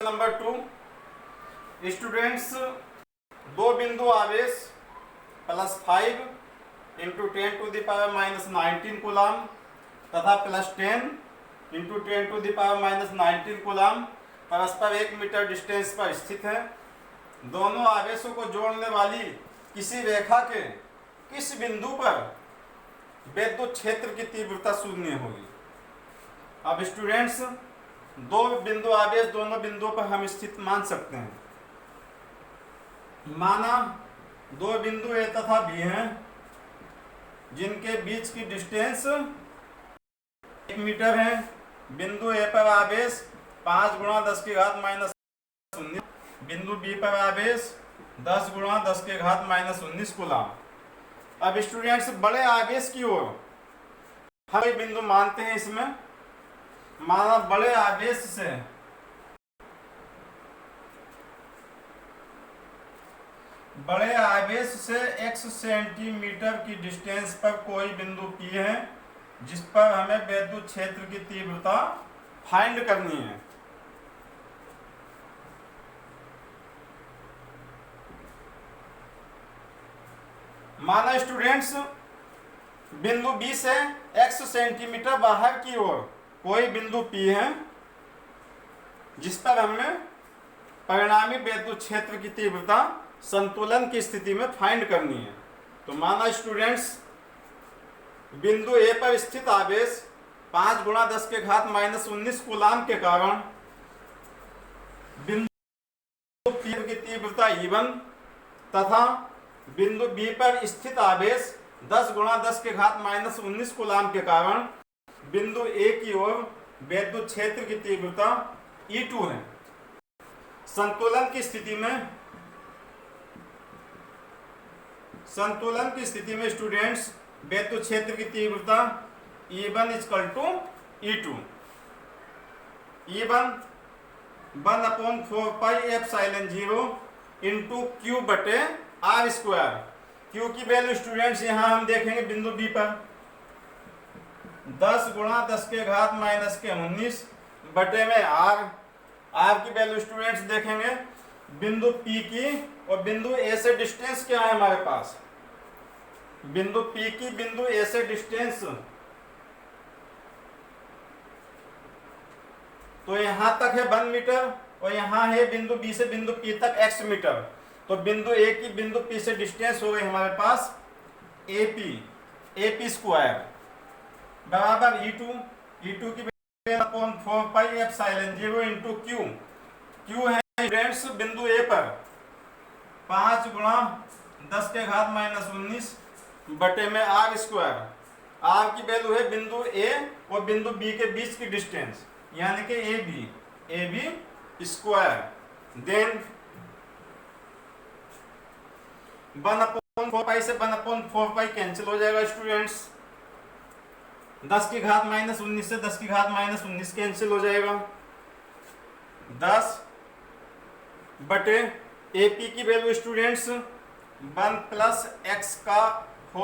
Number 2 students, दो बिंदु आवेश +5 इंटू 10⁻⁻19 कूलाम तथा +10 इंटू 10⁻⁻19 कूलाम परस्पर 1 मीटर डिस्टेंस पर स्थित है। दोनों आवेशों को जोड़ने वाली किसी रेखा के किस बिंदु पर विद्युत क्षेत्र की तीव्रता शून्य होगी। अब स्टूडेंट्स, दो बिंदु आवेश दोनों बिंदुओं पर हम स्थित मान सकते हैं। माना दो बिंदु ए तथा बी हैं जिनके बीच की डिस्टेंस 1 मीटर है। बिंदु ए पर आवेश 5 × 10⁻⁻19, बिंदु बी पर आवेश 10 × 10⁻⁻19 कूलाम। अब स्टूडेंट्स, बड़े आवेश की ओर हम एक बिंदु मानते हैं। इसमें माना बड़े आवेश से x सेंटीमीटर की डिस्टेंस पर कोई बिंदु P है जिस पर हमें विद्युत क्षेत्र की तीव्रता फाइंड करनी है। माना स्टूडेंट्स, बिंदु B से x सेंटीमीटर बाहर की ओर कोई बिंदु P है जिस पर हमें परिणामी विद्युत क्षेत्र की तीव्रता संतुलन की स्थिति में फाइंड करनी है। तो माना स्टूडेंट्स, बिंदु A पर स्थित आवेश 5 × 10⁻⁻19 कूलाम के कारण बिंदु P की तीव्रता E1 तथा बिंदु B पर स्थित आवेश 10 × 10⁻⁻19 कूलाम के कारण बिंदु A की ओर विद्युत क्षेत्र की तीव्रता E2 है। संतुलन की स्थिति में स्टूडेंट्स विद्युत क्षेत्र की तीव्रता E1 = E2। E1 1/4πε0 × Q/r²। Q की वैल्यू स्टूडेंट्स यहां हम देखेंगे बिंदु B पर 10 × 10⁻⁻19 बटे में r की वैल्यू स्टूडेंट्स देखेंगे बिंदु P की, और बिंदु A से डिस्टेंस क्या है हमारे पास। बिंदु P की बिंदु A से डिस्टेंस तो यहां तक है 1 मीटर और यहां है बिंदु B से बिंदु P तक x मीटर। तो बिंदु A की बिंदु P से डिस्टेंस हो गई हमारे पास AP² बराबर E2 की 4πε0 × Q है स्टूडेंट्स बिंदु A पर 5 × 10⁻⁻19 बटे में r²। r की वैल्यू है बिंदु A और बिंदु B के बीच की डिस्टेंस यानी कि AB²। देन 1/4π से 1/4π कैंसिल हो जाएगा स्टूडेंट्स। 10⁻⁻19 से 10⁻⁻19 कैंसिल हो जाएगा। 10 बटे AP की value students 1 + x² =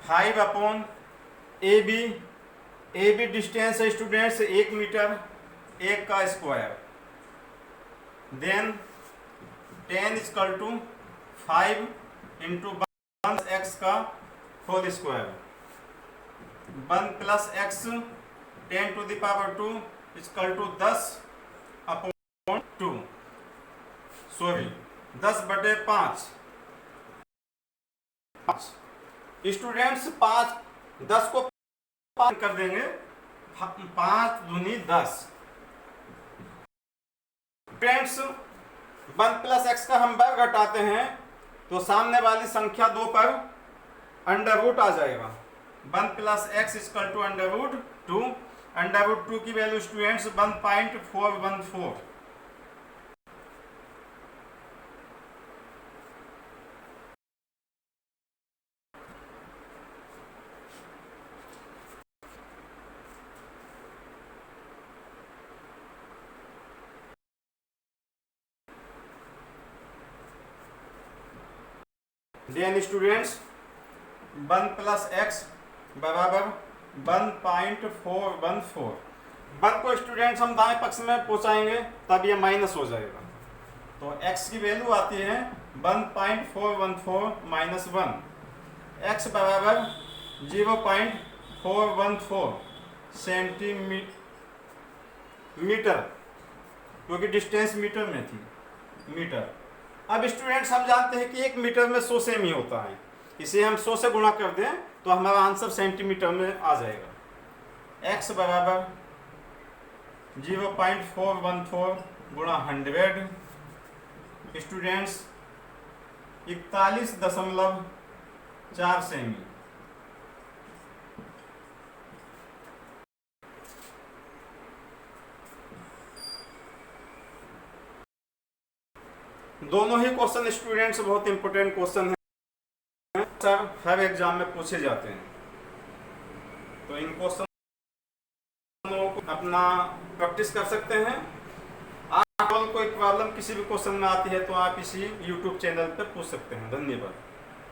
5/AB। AB distance है स्टूडेंट्स 1 मीटर, 1 का square. Then 10 = 5 × 1 x² 1 + x 10⁻2 = 10/2 10/5 students 10 को 5 कर देंगे, 5 दूनी 10। फ्रेंड्स 1 + x का हम वर्ग घटाते हैं तो सामने वाली संख्या 2 पर √ आ जाएगा। 1 + x = √2। √2 की value students 1.414। Then students 1 + x बराबर 1.414। 1 को स्टूडेंट्स हम दाएं पक्ष में पहुंचाएंगे तब ये माइनस हो जाएगा। तो x की वैल्यू आती है 1.414 माइनस 1, x बराबर 0.414 सेंटीमीटर, क्योंकि डिस्टेंस मीटर में थी, मीटर। अब स्टूडेंट्स हम जानते हैं कि 1 मीटर में 100 सेमी होता है, इसे हम 100 से गुणा कर दें तो हमारा आंसर सेंटीमीटर में आ जाएगा। x बराबर 0.414 गुणा 100 स्टूडेंट्स 41.4 सेमी। दोनों ही क्वेश्चन स्टूडेंट्स बहुत इंपॉर्टेंट क्वेश्चन हैं, सर हर एग्जाम में पूछे जाते हैं। तो इन क्वेश्चनों को अपना प्रैक्टिस कर सकते हैं। आप कोई प्रॉब्लम किसी भी क्वेश्चन में आती है तो आप इसी YouTube चैनल पर पूछ सकते हैं। धन्यवाद।